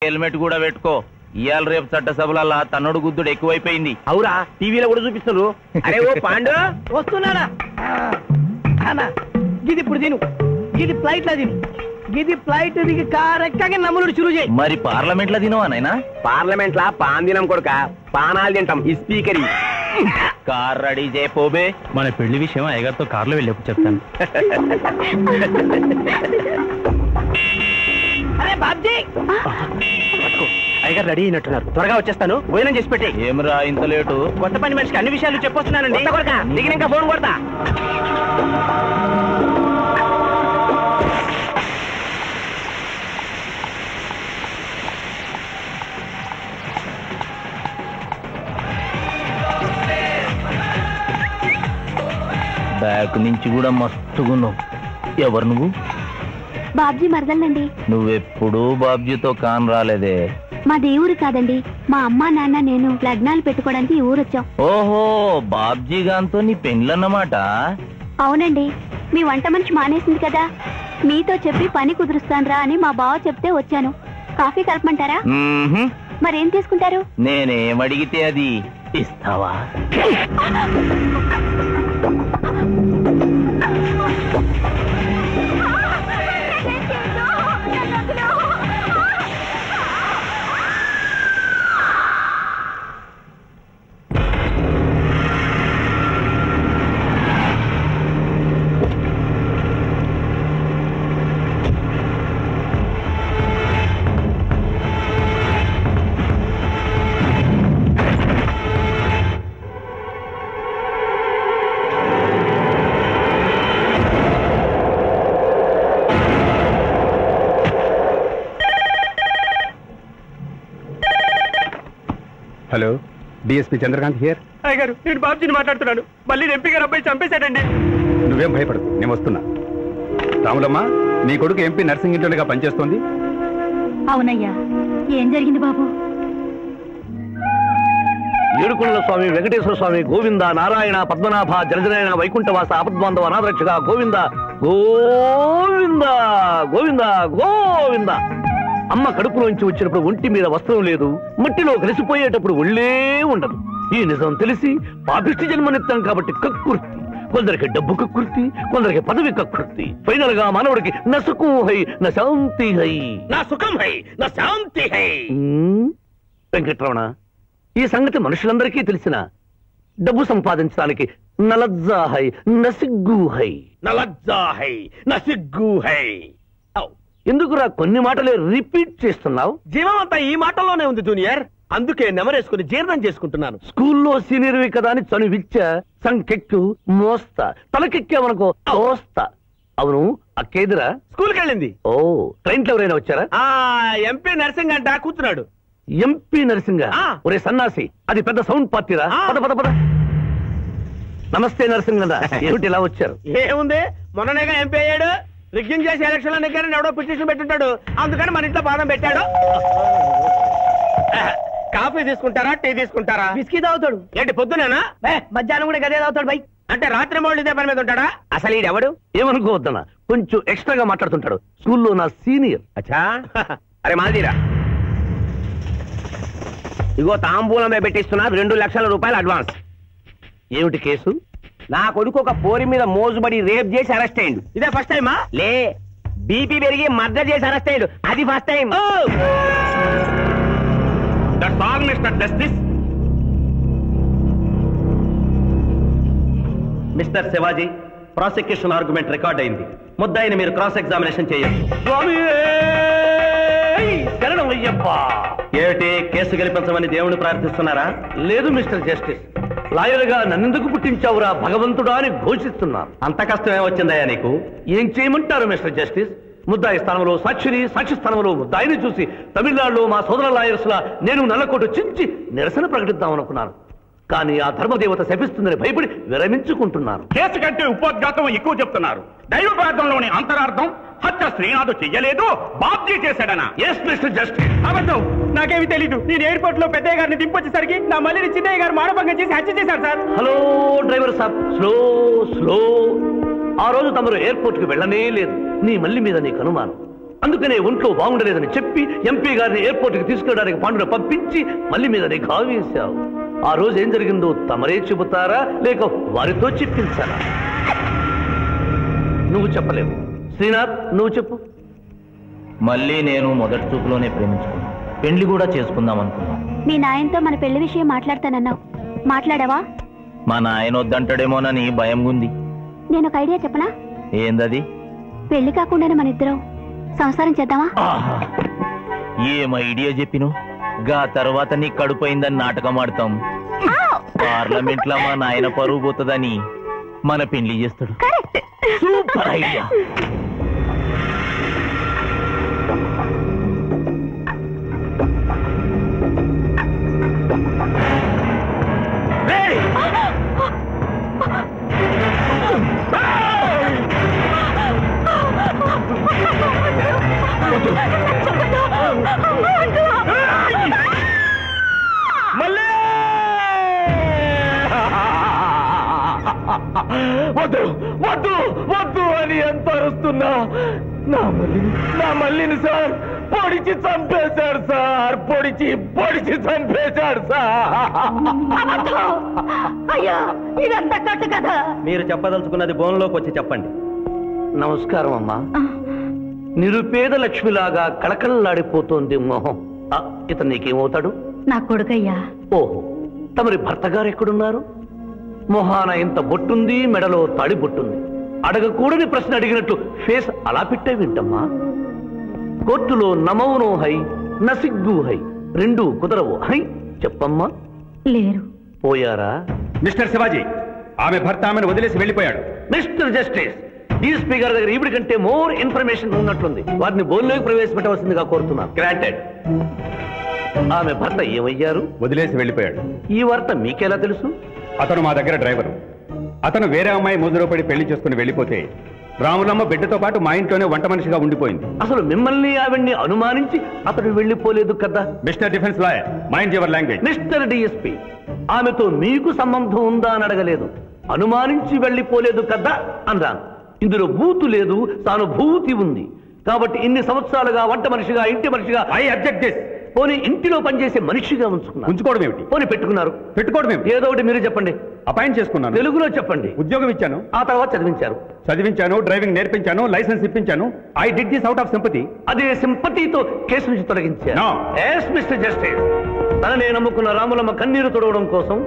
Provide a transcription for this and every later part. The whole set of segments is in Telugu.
హెల్మెట్ కూడా పెట్టుకో. ఇవాళ రేపు చట్టసభలల్లా తన్నుడు గుద్దుడు ఎక్కువైపోయింది. అవురా, టీవీలో కూడా చూపిస్తున్నారు. అరే ఓ పాండు వస్తున్నానా గిది ఇప్పుడు తిను, గిది ఫ్లైట్ లా తిను, గిది ఫ్లైట్ దిగి కార్ ఎక్కగా నమ్ములు చురు చేయి. మరి పార్లమెంట్ లో తినవా నాయనా? పార్లమెంట్ లా పాన్ తినం కొడుక, పానాలు తింటాం. ఈ స్పీకర్ కార్ రెడీ చేయపోబే. మన పెళ్లి విషయం అయ్యగారితో కార్లో వెళ్ళేప్పుడు చెప్తాను. అరే బాబ్జీ, అయ్యగారు రెడీ అయినట్టున్నారు. త్వరగా వచ్చేస్తాను, భోజనం చేసి పెట్టి. ఏమరా ఇంత లేటు? కొత్త పని మనిషికి అన్ని విషయాలు చెప్పొస్తున్నానండి. కొడుక దిగినాక ఫోన్ కొడతా. బ్యాక్ నుంచి కూడా మస్తుగున్నావు. ఎవరు నువ్వు? బాబ్జీ మరదలండి. నువ్వెప్పుడు బాబ్జీతో కాన్ రాలేదే. మా దేవురు కాదండి, మా అమ్మ నాన్న నేను లగ్నాలు పెట్టుకోవడానికి ఈ ఊరొచ్చాం. ఓహో, బాబ్జీ గాంతో నీ పెండ్లన్నమాట. అవునండి, మీ వంట మనిషి మానేసింది కదా, మీతో చెప్పి పని కుదురుస్తానురా అని మా బావ చెప్తే వచ్చాను. కాఫీ కలపమంటారా? మరేం తీసుకుంటారు? నేనేమడిగితే అది ఇస్తావా? Hello, DSP Chandrakant here. అయ్యగారు, నేను బాబ్జీని మాట్లాడుతున్నాను. మళ్ళీ ఎంపీ గారు అబ్బాయి చంపేశాడండి. నువ్వేం భయపడదు, నేను వస్తున్నా. రాములమ్మ, నీ కొడుకు ఎంపీ నర్సింగ్ ఇంటర్గా పనిచేస్తోంది. అవునయ్యా, ఏం జరిగింది బాబు? ఏడుకొండల స్వామి, వెంకటేశ్వర స్వామి, గోవింద, నారాయణ, పద్మనాభ, జలజనాయన, వైకుంఠవాస, ఆపద్బాంధవ, అనాథరక్షక, గోవింద గోవింద గోవింద గోవింద. అమ్మ కడుపులోంచి వచ్చినప్పుడు ఒంటి మీద వస్త్రం లేదు, మట్టిలో కలిసిపోయేటప్పుడు ఒళ్ళే ఉండదు. ఈ నిజం తెలిసి పాపిష్టి జన్మనిత్తాం కాబట్టి కక్కుర్తి. కొందరికి డబ్బు కక్కుర్తి, కొందరికి పదవి కక్కుర్తి. ఫైనల్ గా మానవుడికి నా సుఖం హై, నా శాంతి హై. నా సుఖం హై, నా శాంతి హై. వెంకటరమణ, ఈ సంగతి మనుషులందరికీ తెలిసిన డబ్బు సంపాదించడానికి నలజ్జా హై, నసిగ్గు హై. నలజ్జా హై, నసిగ్గు హై. ఎందుకురా కొన్ని మాటలే రిపీట్ చేస్తున్నావు? జీవం అంతా ఈ మాటల్లోనే ఉంది జూనియర్, అందుకే నెమరేసుకుని జీర్ణం చేసుకుంటున్నాను. స్కూల్లో సీనియర్వి కదా అని చనువిచ్చ సంకెక్కు మోస్తా, తలకెక్కామనుకో తోస్తా. అవును, అక్కేదిరా స్కూల్కి వెళ్ళింది. ఓ, ట్రైన్ లో ఎవరైనా వచ్చారా? ఎంపీ నర్సింగ్ అంట కూర్చున్నాడు. MP nursing? ఒరే సన్నాసి, అది పెద్ద సౌండ్ పార్టీరా. పద పద పద. నమస్తే నర్సింగ్ అన్న, ఏమిటి ఇలా వచ్చారు? ఏముంది, మొన్ననేగా ఎంపీ అయ్యాడు. రిగ్గింగ్ చేసి ఎలక్షన్ లో నెగ్గారని ఎవడో పిటిషన్ పెట్టుంటాడు, అందుకని మన ఇంట్లో బాదం పెట్టాడు. కాఫీ తీసుకుంటారా, టీ తీసుకుంటారా? బిస్కీ తాగుతాడు. ఏంటి పొద్దునేనా? మధ్యాహ్నం కూడా గదే తాగుతాడు బై. అంటే రాత్రి మౌళ్ళు ఇదే పని మీద ఉంటాడా? అసలు ఈడెవడు? ఏమనుకోవద్దన్నా, కొంచెం ఎక్స్ట్రాగా మాట్లాడుతుంటాడు. స్కూల్లో నా సీనియర్. అచ్చా, అరే మాదిరా, ఇగో తాంబూలమే పెట్టిస్తున్నా, 2 లక్షల రూపాయలు అడ్వాన్స్. ఏమిటి కేసు? నా కొడుకు ఒక పోరి మీద మోజుబడి రేప్ చేసి అరెస్ట్ అయ్యిండు. ఇదే ఫస్ట్ టైమా? లే, బీపీ పెరిగి మర్డర్ చేసి అరెస్ట్ అయ్యాడు, అది first time. That's all mister justice. Mister Shivaji, prosecution argument record అయింది. ముద్దాయిని మీరు క్రాస్ ఎగ్జామినేషన్ చేయొచ్చు. ఏమిటి, కేసు గెలిపించమని దేవుని ప్రార్థిస్తున్నారా? లేదు మిస్టర్ జస్టిస్, లాయర్ గా నన్నెందుకు పుట్టించావురా భగవంతుడా అని ఘోషిస్తున్నాను. అంత కష్టమే వచ్చిందయ్యా నీకు? ఏం చేయమంటారు మిస్టర్ జస్టిస్? ముద్దాయి స్థానంలో సాక్షిని, సాక్షి స్థానంలో ముద్దాయిని చూసి తమిళనాడులో మా సోదర లాయర్స్ లా నేను నల్లకోటు చించి నిరసన ప్రకటిద్దామనుకున్నాను. కానీ ఆ ధర్మదేవత శపిస్తుందని భయపడి విరమించుకుంటున్నాను. కేసు కంటే ఉపోద్ఘాతం ఎక్కువ చెప్తున్నారు. దైవ ప్రార్థనలోని అంతరార్థం హత్య శ్రీనాథ్ చెయ్యలేదు, బాబ్జీ చేశాడనా? Yes mister justice. అబద్ధం, నాకేమి తెలీదు. నేను ఎయిర్పోర్ట్ లో పెద్దయ్య గారిని దింపొచ్చేసరికి నా మళ్ళీ చిన్నయ్య గారు మానభంగం చేసి హత్య చేశారు సార్. హలో డ్రైవర్ సాబ్, స్లో స్లో. ఆ రోజు తమరు ఎయిర్పోర్ట్ కి వెళ్ళనే లేదు. నీ మళ్ళీ మీద నీకు అనుమానం. అందుకనే ఒంట్లో బాగుండలేదని చెప్పి ఎంపీ గారిని ఎయిర్పోర్ట్కి తీసుకెళ్ళడానికి పాండును పంపించి మళ్ళీ మీద నీకు ఆవేశావు. ఆ రోజు ఏం జరిగిందో తమరే చెబుతారా లేక వారితో చెప్పించారా? నువ్వు చెప్పలేవు. శ్రీనాథ్, నువ్వు చెప్పు. మళ్ళీ నేను మొదటి చూపులోనే ప్రేమించుకున్నాను. పెళ్లి కూడా చేసుకుందాం అనుకున్నాను. మీ నాయనతో మన పెళ్లి విషయం మాట్లాడతానన్నావు, మాట్లాడావా? మా నాయన వద్దంటాడేమోనని భయం ఉంది. నేను ఒక ఐడియా చెప్పనా? ఏందది? పెళ్లి కాకుండానే మన ఇద్దరం సంసారం చేద్దామా? ఏం ఐడియా చెప్పిను? గా తర్వాత నీ కడుపోయిందని నాటకం ఆడతాం. పార్లమెంట్ లో మా నాయన పరువు పోతుందని మన పెళ్లి చేస్తాడు. Super idea. వద్దు వద్దు వద్దు అని ఎంత అరుస్తున్నా నా మల్లిని సార్ పొడిచి చంపేశాడు సార్. పొడిచి చంపేశాడు సార్. అయ్యా, ఇదంతా కట్టు కదా. మీరు చెప్పదలుచుకున్నది బోన్లోకి వచ్చి చెప్పండి. నమస్కారం అమ్మా. నిరుపేద లక్ష్మిలాగా కళకళలాడిపోతోంది మొహం. ఇతను నీకేమవుతాడు? నా కొడుకయ్యా. ఓహో, తమరి భర్త గారు ఎక్కడున్నారు? మొహాన ఇంత బొట్టుంది, మెడలో తాడి బొట్టుంది. అడగకూడని ప్రశ్న అడిగినట్టు ఫేస్ అలా పెట్టే వింటమ్మా. కోర్టులో నమౌనో హై నసిగ్గు హై, రెండు కుదరవు హై. చెప్పమ్మా. లేరు. పోయారా? మిస్టర్ శివాజీ, ఆమె భర్త ఆమెను వదిలేసి వెళ్ళిపోయాడు. మిస్టర్ జస్టిస్, డీఎస్పీ గారి దగ్గర ఈవిడి కంటే మోర్ ఇన్ఫర్మేషన్ ఉన్నట్లుంది. వారిని బోన్లోకి ప్రవేశపెట్టవలసిందిగా కోరుతున్నాను. గ్రాంటెడ్. ఆమె భర్త ఏమయ్యారు? వదిలేసి వెళ్ళిపోయాడు. ఈ వార్త మీకెలా తెలుసు? అతను మా దగ్గర డ్రైవరు. అతను వేరే అమ్మాయి ముదురు పడి పెళ్లి చేసుకుని వెళ్ళిపోతే రాములమ్మ బిడ్డతో పాటు మా ఇంట్లోనే వంట మనిషిగా ఉండిపోయింది. అసలు మిమ్మల్ని ఆవిడ్ని అనుమానించి అతడు వెళ్ళిపోలేదు కదా? Mister defence lawyer, mind your language. Mister DSP, ఆమెతో మీకు సంబంధం ఉందా అని అడగలేదు. అనుమానించి వెళ్ళిపోలేదు కదా అన్నాను. ఇందులో బూతు లేదు, సానుభూతి ఉంది. కాబట్టి ఇన్ని సంవత్సరాలుగా వంట మనిషిగా, ఇంటి మనిషిగా, ఐ అబ్జెక్ట్ దిస్. పోనీ ఇంటిలో పనిచేసే మనిషిగా ఉంచుకోవడం ఏమిటి? పోనీ పెట్టుకున్నారు. పెట్టుకోవడం ఏమిటి? ఏదో ఒకటి మీరు చెప్పండి. అపాయింట్ చేసుకున్నాను. తెలుగులో చెప్పండి. ఉద్యోగం ఇచ్చాను. ఆ తర్వాత చదివించాను, డ్రైవింగ్ నేర్పించాను, లైసెన్స్ ఇప్పించాను. I did this out of sympathy. అదే సింపతితో కేసు నుంచి తొలగించాను. మిస్టర్ జస్టిస్, తననే నమ్ముకున్న రాములమ్మ కన్నీరు తొడవడం కోసం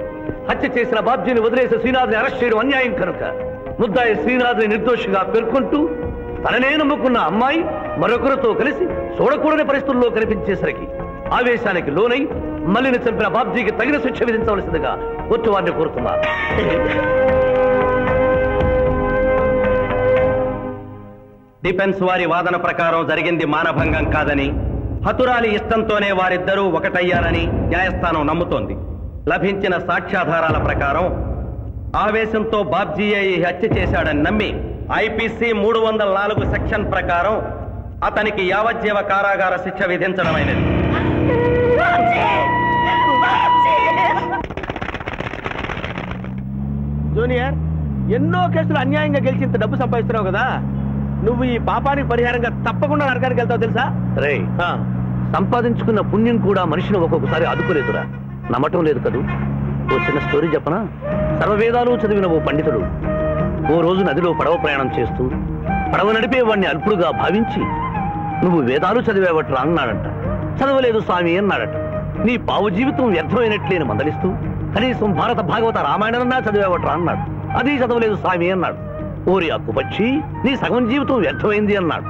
హత్య చేసిన బాబ్జీని వదిలేసి శ్రీనాథ్ని అరెస్ట్ చేయడం అన్యాయం కనుక ముద్దాయి శ్రీనాథ్ని నిర్దోషిగా పేర్కొంటూ తననే నమ్ముకున్న అమ్మాయి మరొకరితో కలిసి చూడకూడని పరిస్థితుల్లో కనిపించేసరికి ఆవేశానికి లోనై మల్లిని చంపిన బాబ్జీకి తగిన శిక్ష విధించవలసిందిగా కోర్టు వారిని కోరుతున్నారు. డిఫెన్స్ వారి వాదన ప్రకారం జరిగింది మానభంగం కాదని, హతురాలి ఇష్టంతోనే వారిద్దరూ ఒకటయ్యారని న్యాయస్థానం నమ్ముతోంది. లభించిన సాక్ష్యాధారాల ప్రకారం ఆవేశంతో బాబ్జీయే ఈ హత్య చేశాడని నమ్మి ఐపీసీ 304 సెక్షన్ ప్రకారం అతనికి యావజ్జీవ కారాగార శిక్ష విధించడమైనది. జూనియర్, ఎన్నో కేసులు అన్యాయంగా గెలిచి ఇంత డబ్బు సంపాదిస్తున్నావు కదా, నువ్వు ఈ పాపానికి పరిహారంగా తప్పకుండా నరకానికి వెళ్తావు తెలుసా? రే, సంపాదించుకున్న పుణ్యం కూడా మనిషిని ఒక్కొక్కసారి అదుకోలేదురా. నమ్మటం లేదు కదూ. ఓ చిన్న స్టోరీ చెప్పనా? సర్వవేదాలు చదివిన ఓ పండితుడు ఓ రోజు నదిలో పడవ ప్రయాణం చేస్తూ పడవ నడిపేవాడిని అల్పుడుగా భావించి, నువ్వు వేదాలు చదివేవట్రా అన్నాడంట. చదవలేదు స్వామి అన్నాడట. నీ పావు జీవితం వ్యర్థమైనట్లేని మందలిస్తూ, కనీసం భారత భాగవత రామాయణన్నా చదివేవట్రా అన్నాడు. అది చదవలేదు స్వామి అన్నాడు. ఓరి అక్కుపక్షి, నీ సగం జీవితం వ్యర్థమైంది అన్నాడు.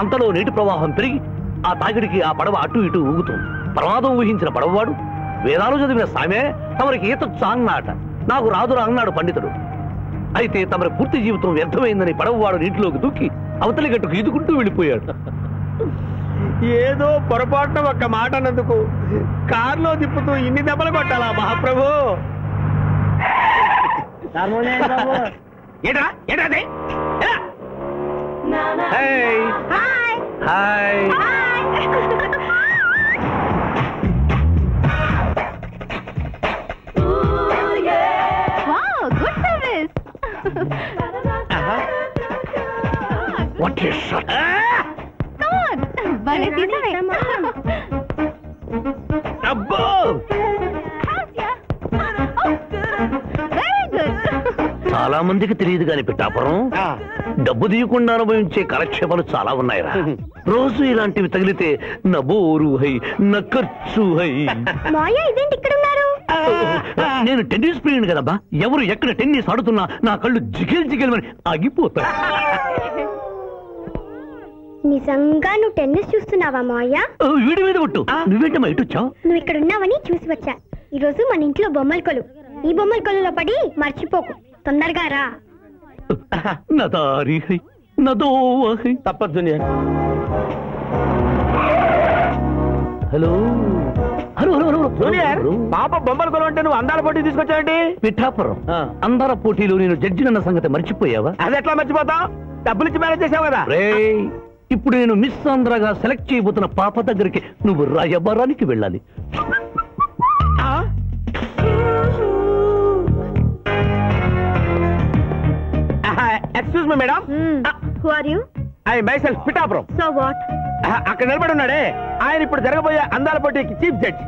అంతలో నీటి ప్రవాహం పెరిగి ఆ తాగిడికి ఆ పడవ అటు ఇటు ఊగుతుంది. ప్రమాదం ఊహించిన పడవవాడు, వేదాలు చదివిన సామే తమరికి ఈతొచ్చా అన్నాట. నాకు రాదురా అన్నాడు పండితుడు. అయితే తమరి పూర్తి జీవితం వ్యర్థమైందని పడవవాడు నీటిలోకి దూకి అవతలి గట్టుకు ఈదుకుంటూ వెళ్ళిపోయాడు. ఏదో పొరపాటున ఒక్క మాట అన్నందుకు కారులో తిప్పుతూ ఇన్ని దెబ్బలు కొట్టాలా మహాప్రభు? Hi. What is shot? Come on. అబ్బో చాలా మందికి తెలియదు కాని పిఠాపురం డబ్బు తీయకుండా అనుభవించే కాలక్షేపాలు చాలా ఉన్నాయిరా. రోజు ఇలాంటివి తగిలితే నా బోరు హై నా ఖర్చు హై. నేను టెన్నిస్ ప్లేయర్ కదబ్బా. ఎవరు ఎక్కడ టెన్నిస్ ఆడుతున్నా నా కళ్ళు జిగిల్ జిగిల్ అని ఆగిపోతాయి. నిజంగా నువ్వు టెన్నిస్ చూస్తున్నావా మావయ్య? వీడి మీద కొట్టు. నువ్వేంటమ్మా ఇటు వచ్చావు? నువ్వు ఇక్కడ ఉన్నావని చూసి వచ్చా. ఈ రోజు మన ఇంట్లో బొమ్మల కొలు. ఈ బొమ్మల కొలులో పడి మర్చిపోకు. తొందరగా రా. నదారి హై నదోవ హై. తప్పదు junior. Hello hello hello junior, పాప బొమ్మల కొలు అంటే నువ్వు అందాల పోటీ తీసుకొచ్చావండి? పిఠాపురం అందాల పోటీలో నేను జడ్జినన్న సంగతి మర్చిపోయావా? అది ఎట్లా మర్చిపోతావు? డబ్బులు ఇచ్చి మేనేజ్ చేసావు కదా. ఇప్పుడు నేను మిస్ ఆంధ్రగా సెలెక్ట్ చేయబోతున్న పాప దగ్గరికి నువ్వు రాయబారానికి వెళ్ళాలి. Excuse me madam. Who are you? I myself Pithapuram. So what? అక్కడ నిలబడి ఉన్నాడే ఆయన ఇప్పుడు జరగబోయే అందాల పోటీకి చీఫ్ జడ్జ్.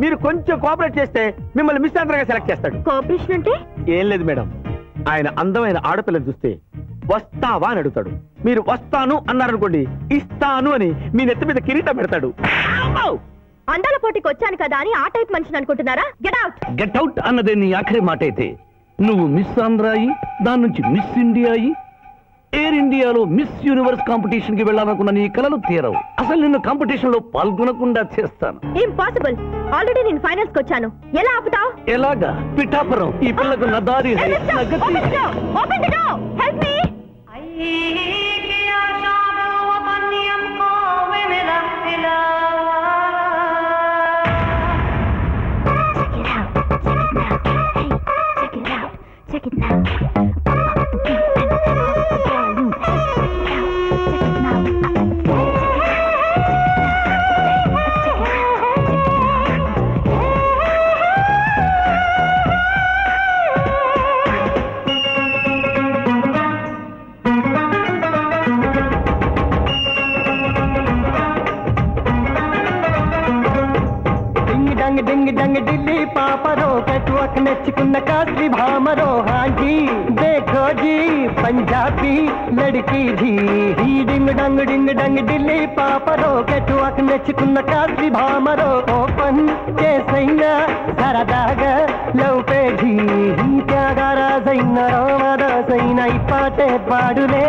మీరు కొంచెం కోఆపరేట్ చేస్తే మిమ్మల్ని మిస్ ఆంధ్రగా సెలెక్ట్ చేస్తాడు. కోఆపరేషన్ అంటే? ఏం లేదు మేడం, ఆయన అందమైన ఆడపిల్లని చూస్తే వస్తావా అని అడుగుతాడు. మీరు వస్తాను అన్నారనుకోండి, ఇస్తాను అని మీ నెత్తి మీద కిరీటం పెడతాడు. అందాల పోటీకి వచ్చాను కదా అని ఆ టైప్ మనిషిని అనుకుంటున్నారా? Get out. గెట్ అవుట్ అన్నదే నీ ఆఖరి మాట అయితే నువ్వు మిస్ ఆంధ్ర అయ్యి దాని నుంచి మిస్ ఇండియా అయ్యి ఎయిర్ ఇండియాలో మిస్ యూనివర్స్ కాంపిటీషన్ కి వెళ్ళాలనుకున్న నీ కలలు తీరవు. అసలు నిన్ను కాంపిటీషన్ లో పాల్గొనకుండా చేస్తాను. ఇంపాసిబుల్. ఆల్రెడీ నేను ఫైనల్స్ కి వచ్చాను. ఎలా ఆపుతావు? ఎలాగా? పిఠాపురం ఈ పిల్లకు నదారి హై నగతి. Open the door. Help me. Check it now. डिंग डंग डिल्ली पापरो कटुअक नचकुन कासली भामरो हाँ जी देखो जी पंजाबी लड़की जी ही डिंग डंग डिल्ली पापरो कटुअक नचकुन कासली भामरो ओपन के सैना सरदाग लौपे जी ही त्यागारा सैना रामदा सैना ई पाटे पाडुले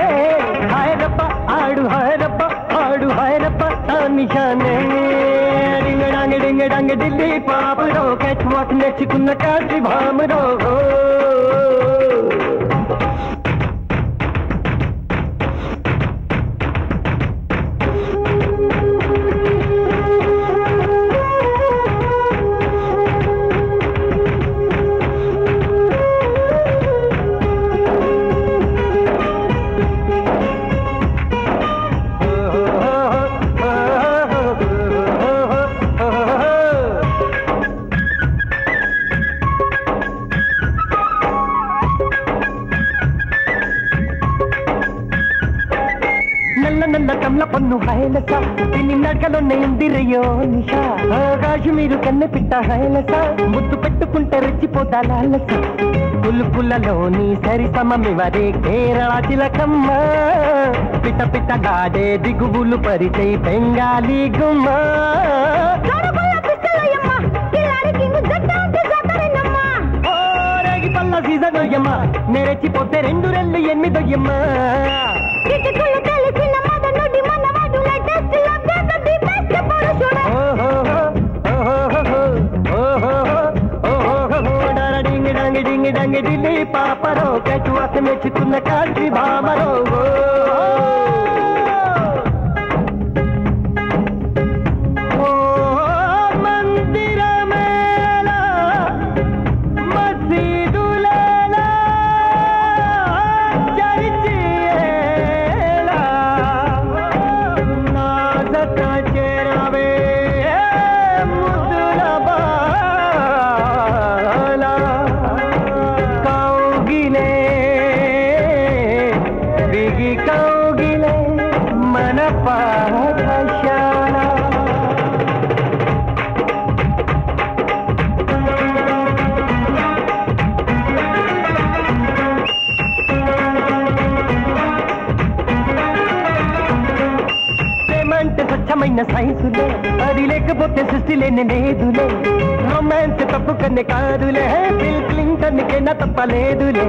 हाय रब्बा आडू हाय रब्बा आडू हाय रब्बा निशाने डिंग डंग दिल्ली पापरो कैटवाक नचकुन कासली भामरो కమల పన్ను హైలస తిని నడకలోనే ఉందిరయ్యో నిషా కాశ్మీరు కన్నె పిట్ట హైలస ముద్దు పెట్టుకుంటే రెచ్చిపోతా లాలస పుల్పులలోని సరి సమమివరే కేరళ చిలకమ్మ పిట్ట పిట్ట గాడే దిగువులు పరిచై బెంగాలీ గుమ్మ పల్ల సీజనోయమ్మ నెరచిపోతే 2 రెళ్ళు 8 डिंग डंग दिल्ली पापरो कटुअक नचकुन कासली भामरो मंदिर मेला मस्जिदुलेला चर्चिएला नाजत चेरावे बिगी का అద్భుతమైన సైన్సులే అది లేకపోతే సృష్టి లేని లేదులే రొమాన్స్ తప్పుకనే కాదులే బిల్ క్లింటన్ కైనా తప్పలేదులే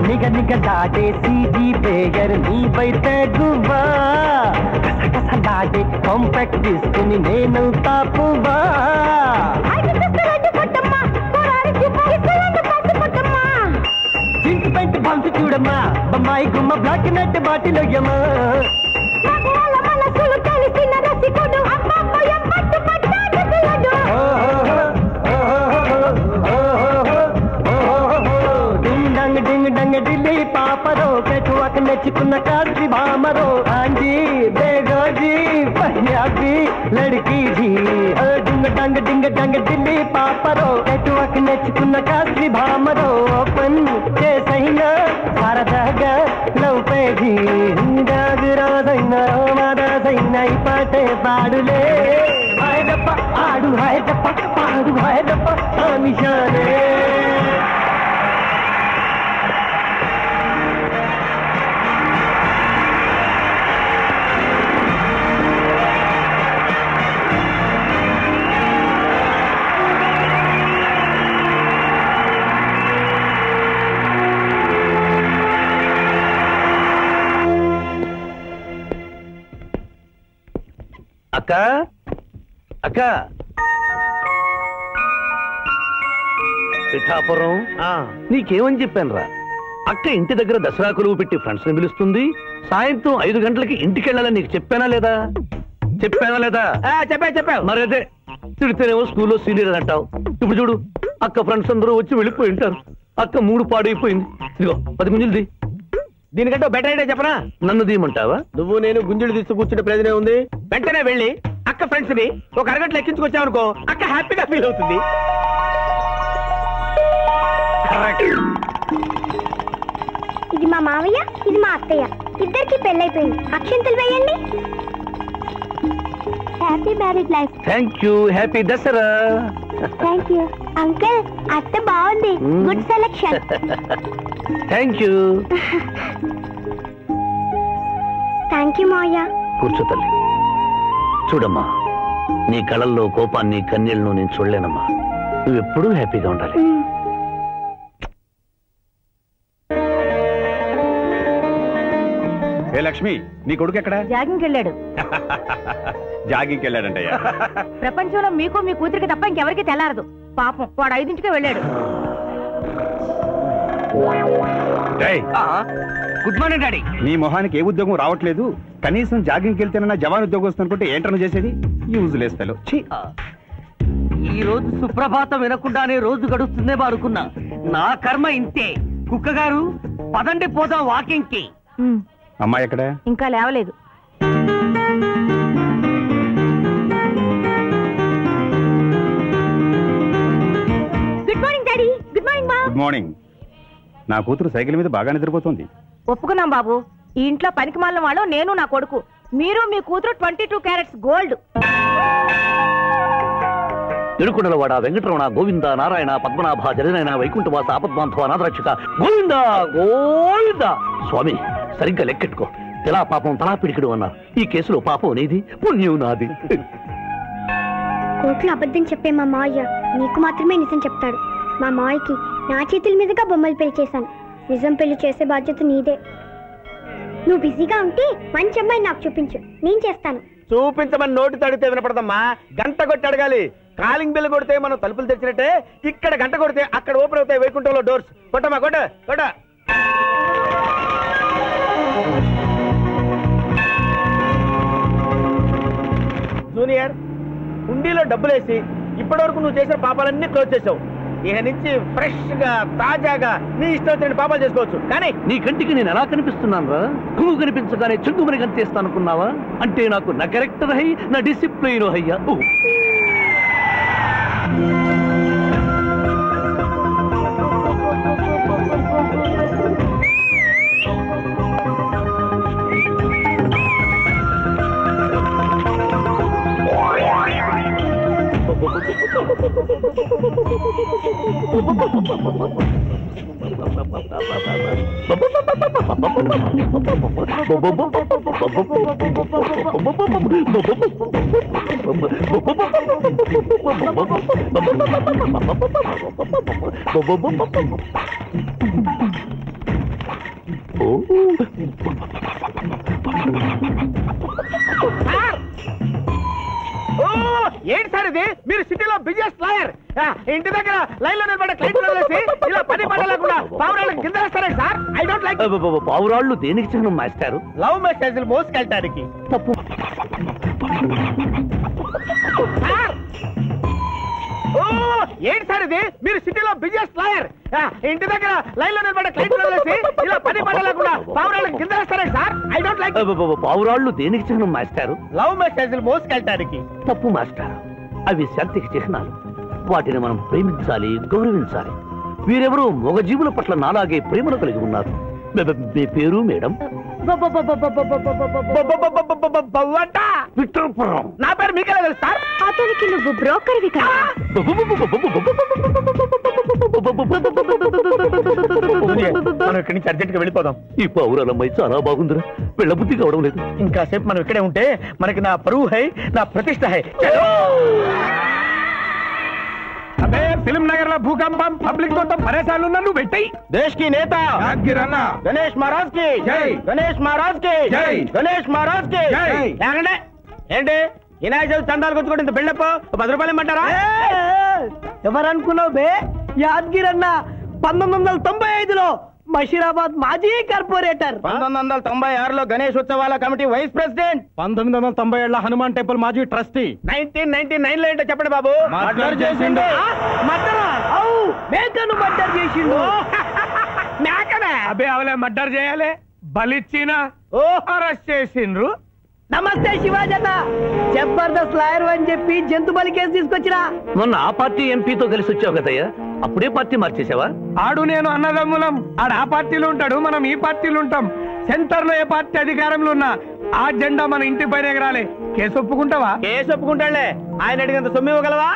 నిగ నిగ దాటేసి ఈ బేగర్ నీవైతే గువ్వా కసకసలాడే కాంపాక్ట్ తీసుకుని నేను తాపువా జీన్స్ ప్యాంట్ బాల్స్ చూడమ్మా బొమ్మాయి గుమ్మ బ్లాక్ నట్ బాటిలోయమ్మా డింగ్ డంగ్ ఢిల్లీ పాపరో కటువక నచ్చుకున్న కాస్ట్లీ భామరో ఆంజీ బేగోజీ పంజాబీ లड़की जी డింగ్ డంగ్ ఢిల్లీ పాపరో కటువక నచ్చుకున్న కాస్ట్లీ భామరో ఓపెన్ చేసైనా సరదాగా లవ్ పేజీ రాజరాజైనా రాజైనా ఈ పాటే పాడులే హాయదప్ప ఆడు హాయదప్ప పాడు హాయదప్ప ఆమిషానే అక్క అక్క పిఠాపురం నీకేమని చెప్పాను రా అక్క ఇంటి దగ్గర దసరా కొలువు పెట్టి ఫ్రెండ్స్ ని పిలుస్తుంది సాయంత్రం 5 గంటలకి ఇంటికి వెళ్ళాలని నీకు చెప్పానా లేదా చెప్పావు మరైతే తిడితేనేమో స్కూల్లో సీనియర్ అంటావు ఇప్పుడు చూడు అక్క ఫ్రెండ్స్ అందరూ వచ్చి వెళ్ళిపోయి ఉంటారు అక్క మూడు పాడైపోయింది ఇదిగో 10 గుంజులది దీనికంటే బెటర్ ఐడియా చెప్పనా నన్ను దీయమంటావా నువ్వు నేను గుంజులు తీస్తూ కూర్చుంటే ప్రయోజనం ఉంది వెంటనే వెళ్ళి అక్క ఫ్రెండ్స్ ని ఒక అరగంటలో ఎక్కించుకొచ్చావనుకో అక్క హ్యాపీగా ఫీల్ అవుతుంది ఇది మా మావయ్య ఇది మా అత్తయ్య ఇద్దరికి పెళ్ళైపోయింది అక్షంతలు వేయండి happy marriage life thank you happy Dasara thank you uncle అత్త బాగుంది good selection thank you thank you మావయ్య కూర్చో తల్లి చూడమ్మా నీ కళల్లో కోపాన్ని కన్నీళ్లను నేను చూడలేనమ్మా నువ్వెప్పుడూ హ్యాపీగా ఉండాలి ఏ లక్ష్మి నీ కొడుకు ఎక్కడ జాగింగ్కి వెళ్ళాడు జాగింగ్కి వెళ్ళాడంటయ్యా ప్రపంచంలో మీకు మీ కూతురికి తప్ప ఇంకెవరికి తెల్లారదు పాపం వాడు 5ంటికే వెళ్ళాడు గుడ్ మార్నింగ్ డాడీ నీ మొహానికి ఏ ఉద్యోగం రావట్లేదు కనీసం జాగింగ్కి వెళ్తేనన్నా జవాన్ ఉద్యోగం వస్తుందంటే ఏంటన్నా చేసేది యూజ్ లేస్తలో ఈ రోజు సుప్రభాతం వినకుండానే రోజు గడుస్తుందే అనుకున్నా నా కర్మ ఇంతే కుక్క గారు పదండి పోదాం వాకింగ్ కి అమ్మాయి ఎక్కడ ఇంకా లేవలేదు good morning daddy good morning మా గుడ్ మార్నింగ్ నా కూతురు సైకిల్ మీద బాగా నిద్రపోతుంది ఒప్పుకున్నాం బాబు ఈ ఇంట్లో పనికి మాలిన వాళ్ళు నేను నా కొడుకు మీరు మీ కూతురు 22 క్యారెట్స్ గోల్డ్ తిరుకుడలవాడ వెంకటరమణ గోవింద నారాయణ పద్మనాభ జగనైన వైకుంఠవాస ఆపద్బాంధవ అనాథరక్షక గోవింద గోవింద స్వామి సరిగ్గా లెక్కెట్టుకో తెలా పాపం తలా పిడికిడు అన్నారు ఈ కేసులో పాపం అనేది పుణ్యం నాది కోర్టులో అబద్ధం చెప్పే మా మావయ్య నీకు మాత్రమే నిజం చెప్తాడు మా మావయ్యకి నా చేతుల మీదుగా బొమ్మలు పెళ్లి చేశాను నిజం పెళ్లి చేసే బాధ్యత నీదే నువ్వు బిజీగా ఉంటే మంచి అమ్మాయి నాకు చూపించు నేను చేస్తాను చూపించమని నోటి తడితే వినపడదమ్మా గంట కొట్టి అడగాలి కాలింగ్ బిల్ కొడితే మనం తలుపులు తెచ్చినట్టే ఇక్కడ గంట కొడితే అక్కడ ఓపెన్ అవుతాయి వైకుంఠంలో డోర్స్ కొట్టమ్మా కొట్ట కొట్ట జూనియర్ హుండీలో డబ్బులేసి ఇప్పటివరకు నువ్వు చేసిన పాపాలన్నీ క్లోజ్ చేసావు ఇక నుంచి ఫ్రెష్ గా తాజాగా నీ ఇష్టం వచ్చిన పాపాలు చేసుకోవచ్చు కానీ నీ కంటికి నేను ఎలా కనిపిస్తున్నాను రా నువ్వు కనిపించగానే చెంగుమని కనిపిస్తాను అనుకున్నావా అంటే నాకు నా క్యారెక్టర్ హై నా డిసిప్లిన్ హయ్యా ఏంటి సార్ ఇది? మీరు సిటీలో బిజినెస్ లాయర్, ఇంటి దగ్గర లైన్ లో నిలబడే క్లయింట్లు వదిలేసి ఇలా పని పడలేకుండా పావురాళ్ళకి కింద వేస్తారే సార్. I don't like. పావురాళ్ళు దేనికి చిహ్నం మాస్టారు? లవ్ మెసేజ్లు మోసుకెళ్ళటానికి. తప్పు. ఏంటి సార్ ఇది? మీరు సిటీలో బిజినెస్ లాయర్, ఇంటి దగ్గర లైన్ లో నిలబడే క్లయింట్లు వదిలేసి ఇలా పని పడలేకుండా పావురాళ్ళకి కింద వేస్తారే సార్. I don't like. పావురాళ్ళు దేనికి చిహ్నం మాస్టారు? లవ్ మెసేజ్లు మోసుకెళ్ళటానికి. తప్పు మాస్టర్, అవి శాంతికి చిహ్నాలు. వాటిని మనం ప్రేమించాలి, గౌరవించాలి. వీరెవరూ మొగజీవుల పట్ల నాలాగే ప్రేమను కలిగి ఉన్నారు. మీ పేరు మేడం? విక్రమపురం. నా పేరు మీకెలా తెలుసు సార్? అతనికి నువ్వు బ్రోకర్వి కదా. మనం ఇక్కడి నుంచి అర్జెంట్ గా వెళ్ళిపోదాం. ఈ పౌరాలమ్మాయి చాలా బాగుందిరా, వెళ్ళబుద్ధి కావడం లేదు. ఇంకాసేపు మనం ఇక్కడే ఉంటే మనకి నా పరువు హై, నా ప్రతిష్ట హై. అదే ఫిల్మ్ నగర్ లో భూకంపం, పబ్లిక్ మొత్తం పరేషాన్లు ఉన్నా నువ్వు పెట్టాయి. దేశ్ కి నేత గణేష్ మహారాజ్ కి జై, గణేష్ మహారాజ్ కి జై, గణేష్ మహారాజ్ కి జై. ఏంటి వినాయక చవితి చందాలు కొట్టుకుంటే ఇంత బిల్డప్ 10 రూపాయలు ఇమ్మంటారా? ఎవరనుకున్నావు బే? యాద్గిరి అన్న 1995లో మషీరాబాద్ మాజీ కార్పొరేటర్, 1996లో గణేష్ ఉత్సవాల committee vice president, 1997 Hanuman temple మాజీ ట్రస్టీ, 1999 లో ఏంటో చెప్పండి బాబు. మర్డర్ చేసిండు. మర్డరా? మేకను మర్డర్ చేసిండు. మేకనే? అబే అవలే మర్డర్ చేయాలి, బలిచ్చిన అరెస్ట్ చేసిండ్రు. నమస్తే శివాజన్న, జబర్దస్త్ లాయర్ అని చెప్పి జంతు బలి కేసు తీసుకొచ్చినా. మొన్న ఆ పార్టీ ఎంపీతో కలిసి వచ్చావు కదయ్యా, అప్పుడే పార్టీ మార్చేసావా? ఆడు నేను అన్నదమ్ములం, ఆడు ఆ పార్టీలో ఉంటాడు, మనం ఈ పార్టీలో ఉంటాం. సెంటర్ లో ఏ పార్టీ అధికారంలో ఉన్నా ఆ జెండా మన ఇంటి పైన ఎగరాలి. కేసు ఒప్పుకుంటావా? కేసు ఒప్పుకుంటాడులే, ఆయన అడిగినంత సొమ్ము ఇవ్వగలవా?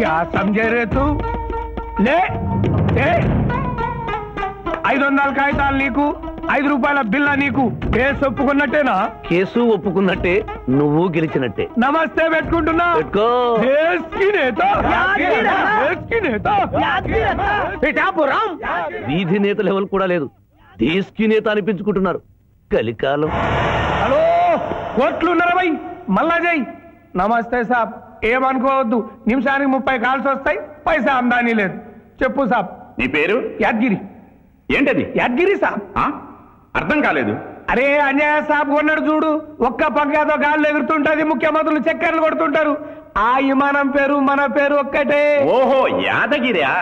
క్యా సమझे रे तू? లే 500 కాగితాలు నీకు, 5 రూపాయల బిల్ల నీకు. కేసు ఒప్పుకున్నట్టేనా? కేసు ఒప్పుకున్నట్టే, నువ్వు గెలిచినట్టే. నమస్తే పెట్టుకుంటున్నా. దేశ్ కి నేత, దేశ్ కి నేత. వీధి నేత లెవెల్ కూడా లేదు, దేశ్ కి నేత అనిపించుకుంటున్నారు. కలికాలం. హలో, కోట్లున్నారా భయ్? మళ్ళా జై. నమస్తే సాబ్, ఏమనుకోవద్దు, నిమిషానికి 30 కాల్స్ వస్తాయి, పైసా అందానీ లేదు. చెప్పు సాబ్. నీ పేరు? యాద్గిరి. ఏంటది? యాద్గిరి సాబ్. అర్థం కాలేదు. అరే అన్యాయ సాబ్ కొన్నాడు చూడు, ఒక్క పక్కతో గాల్లో ఎగురుతుంటది, ముఖ్యమంత్రులు చక్కర్లు కొడుతుంటారు. ఆ విమానం పేరు మన పేరు ఒక్కటే. ఓహో, యాదగిరా?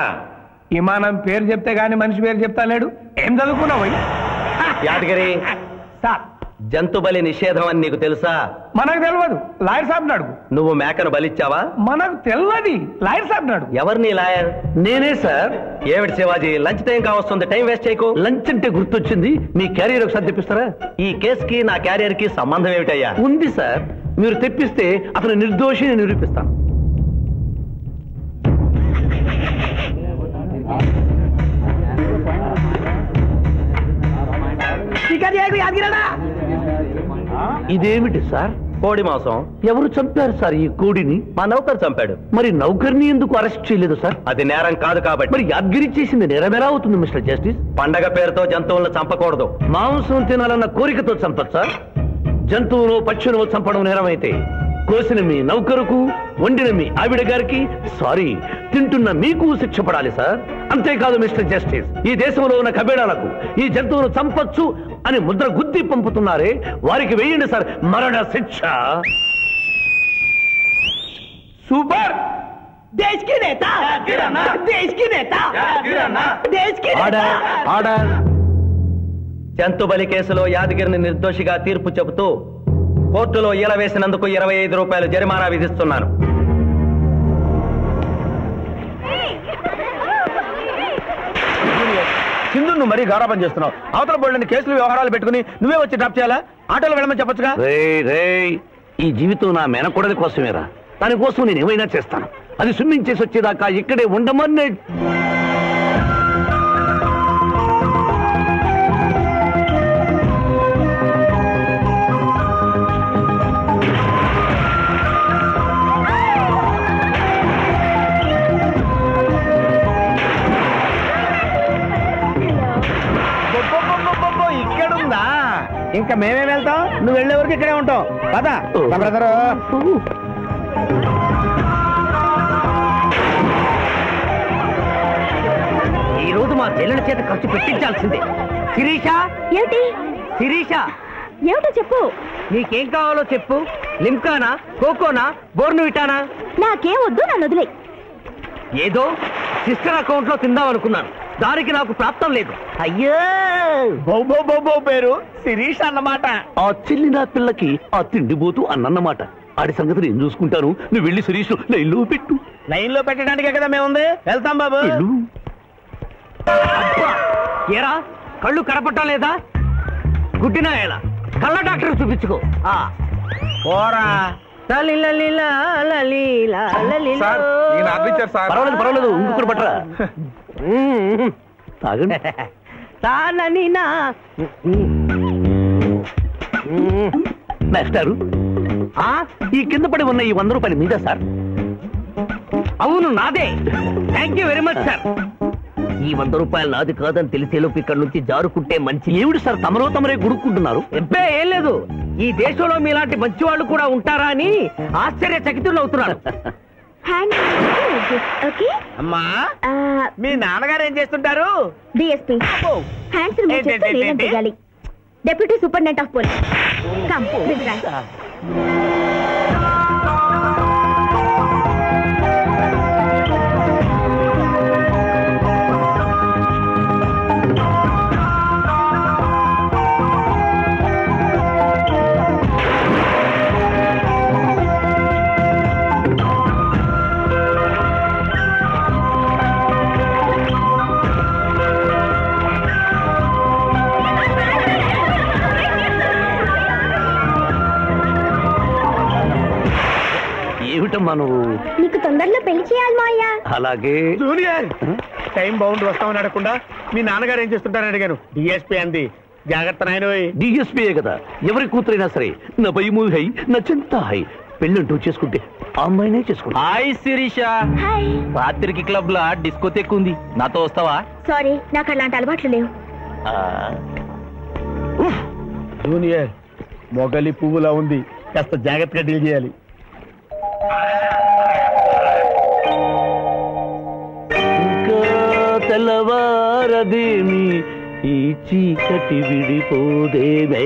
విమానం పేరు చెప్తే గాని మనిషి పేరు చెప్తా లేడు. ఏం చదువుకున్నావు? యాదగిరి సార్, జంతు బలి నిషేధం అని నీకు తెలుసా? మనకు తెలియదు, లాయర్ సాబ్ అడుగు. నువ్వు మేకను బలిచ్చావా? మనకు తెలియదు, లాయర్ సాబ్ అడుగు. ఎవరిని లాయర్? నేనే సార్. ఏమిటి శివాజీ, లంచ్ టైం కావస్తుంది, టైం వేస్ట్ చేయకు. లంచ్ అంటే గుర్తొచ్చింది, మీ క్యారియర్ ఒకసారి తెప్పిస్తారా? ఈ కేసుకి నా క్యారియర్ కి సంబంధం ఏమిటయ్యా? ఉంది సార్, మీరు తెప్పిస్తే అతను నిర్దోషిని నిరూపిస్తాను. ఇదేమిటి సార్? కోడి మాంసం. ఎవరు చంపారు సార్ ఈ కోడిని? మా నౌకరు చంపాడు. మరి నౌకర్ని ఎందుకు అరెస్ట్ చేయలేదు సార్? అది నేరం కాదు కాబట్టి. మరి యాద్గిరి చేసింది నేరం ఎలా అవుతుంది మిస్టర్ జస్టిస్? పండగ పేరుతో జంతువులను చంపకూడదు. మాంసం తినాలన్న కోరికతో చంపచ్చు సార్. జంతువును పక్షును చంపడం నేరమైతే కోసిన మీ నౌకరుకు, వండిన మీ ఆవిడ గారికి, సారీ తింటున్న మీకు శిక్ష పడాలి సార్. అంతేకాదు మిస్టర్ జస్టిస్, ఈ దేశంలో ఉన్న కబేడాలకు ఈ జంతువును చంపొచ్చు అని ముద్ర గుద్ది పంపుతున్నారే, వారికి వేయండి సార్ మరణ శిక్ష. సూపర్. దేశ్ కి నేత, దేశ్ కి నేత, దేశ్ కి ఆర్డర్, ఆర్డర్. జంతు బలి కేసులో యాదగిరిని నిర్దోషిగా తీర్పు చెబుతూ కోర్టులో ఈల వేసినందుకు 25 రూపాయలు జరిమానా విధిస్తున్నాను. సింధు, నువ్వు మరీ గారాబం చేస్తున్నావు. అవతల బోర్డుని కేసులు వ్యవహారాలు పెట్టుకుని నువ్వే వచ్చి డ్రాప్ చేయాలా? ఆటోలో వెళ్ళమని చెప్పొచ్చుగా. రే ఈ జీవితం నా మేనకోడలి కోసమేరా. దానికోసం నేను ఏమైనా చేస్తాను. అది స్విమ్మింగ్ చేసి వచ్చేదాకా ఇక్కడే ఉండమని. ఇక్కడుందా? ఇంకా మేమే వెళ్తాం, నువ్వు వెళ్లే వరకు ఇక్కడే ఉంటాం. పదా బ్రదరు. ఈ రోజు మా చెల్లెల చేత ఖర్చు పెట్టించాల్సిందే. శిరీష, ఏమిటి? శిరీష, ఏమిటో చెప్పు. నీకేం కావాలో చెప్పు. లిమ్కానా, కోకోనా, బోర్నువిటానా? నాకేం వద్దు, నన్ను వదిలే. ఏదో సిస్టర్ అకౌంట్ లో తిందాం అనుకున్నాను, దానికి నాకు ప్రాప్తం లేదు. అయ్యో, బౌ పేరు శిరీష్ అన్నమాట. ఆ చెల్లి నా పిల్లకి ఆ తిండిపోతూ అన్నమాట. ఆడి సంగతి నేను చూసుకుంటాను. నువ్వు వెళ్ళి శిరీష్ లైన్లో పెట్టు. లైన్ లో పెట్టడానికే కదా మేముంది. వెళ్తాం బాబు. ఏరా, కళ్ళు కనపడటం లేదా? గుడ్డినా ఎలా? కళ్ళ డాక్టర్ చూపించుకో. పోరా. పర్వాలేదు పర్వాలేదు, ఇంకొకరు పట్టరా. తాగండి. మాస్టారు, ఈ కింద పడి ఉన్న ఈ 100 రూపాయలు మీద సార్? అవును, నాదే. Thank you very much sir. ఈ 100 రూపాయలు నాది కాదని తెలిసేలోపు ఇక్కడ నుంచి జారుకుంటే మంచి. ఏమిటి సార్ తమరో తమరే గుడుక్కుంటున్నారు? ఎబ్బే ఏం లేదు, ఈ దేశంలో మీలాంటి మంచి వాళ్ళు కూడా ఉంటారా అని ఆశ్చర్యచకితులు అవుతున్నారు. అమ్మా, మీ నాన్నగారు ఏం చేస్తుంటారు? డిఎస్పీ. హ్యాండ్స్ రిమూవ్ చేస్తే నేనేం చేయాలి? Deputy superintendent of police. Come please right. ఏమిటమ్మా నువ్వు? నీకు తొందరలో పెళ్లి చేయాలి మాయా. అలాగే. జూనియర్, టైం బౌండ్ వస్తామని అడగకుండా మీ నాన్నగారు ఏం చేస్తుంటారని అడిగాను. డిఎస్పీ అంది. జాగ్రత్త నాయన. డిఎస్పీయే కదా, ఎవరి కూతురైనా సరే నా భయము హై, నా చింత హై. పెళ్ళంటూ చేసుకుంటే ఆ అమ్మాయినే చేసుకుంటా. హాయ్ శిరీష. రాత్రికి క్లబ్ లా డిస్కోతెక్ ఉంది, నాతో వస్తావా? సారీ, నాకు అలాంటి అలవాట్లు లేవు. జూనియర్, మొగలి పువ్వులా ఉంది, కాస్త జాగ్రత్తగా డీల్ చేయాలి. ఇంకా తెల్లవారదేమి, ఈ చీకటి విడిపోదేమే.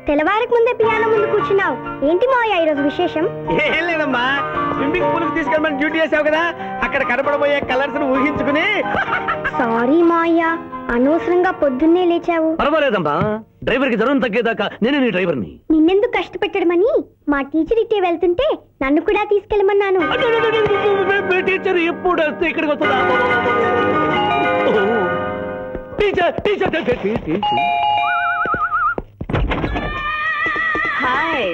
తెల్లవారికి ముందే పియానో ముందు కూర్చున్నావు. ఏంటి మాయా ఈరోజు విశేషం? ఏం లేదమ్మా, స్విమ్మింగ్ పూల్ కి తీసుకెళ్ళమని డ్యూటీ చేసావు కదా, అక్కడ కనపడబోయే కలర్స్ ఊహించుకుని. సారీ మాయా, అనవసరంగా పొద్దున్నే లేచావు. పర్వాలేదమ్మా, డ్రైవర్ కి జ్వరం తగ్గేదాకా నేనే నీ డ్రైవర్ని. నిన్నెందుకు కష్టపెట్టడమని మా టీచర్ ఇట్టే వెళ్తుంటే నన్ను కూడా తీసుకెళ్ళమన్నాను. టీచర్ ఎప్పుడు వస్తే ఇక్కడికి వస్తుందా? Teacher teacher teacher. హాయ్.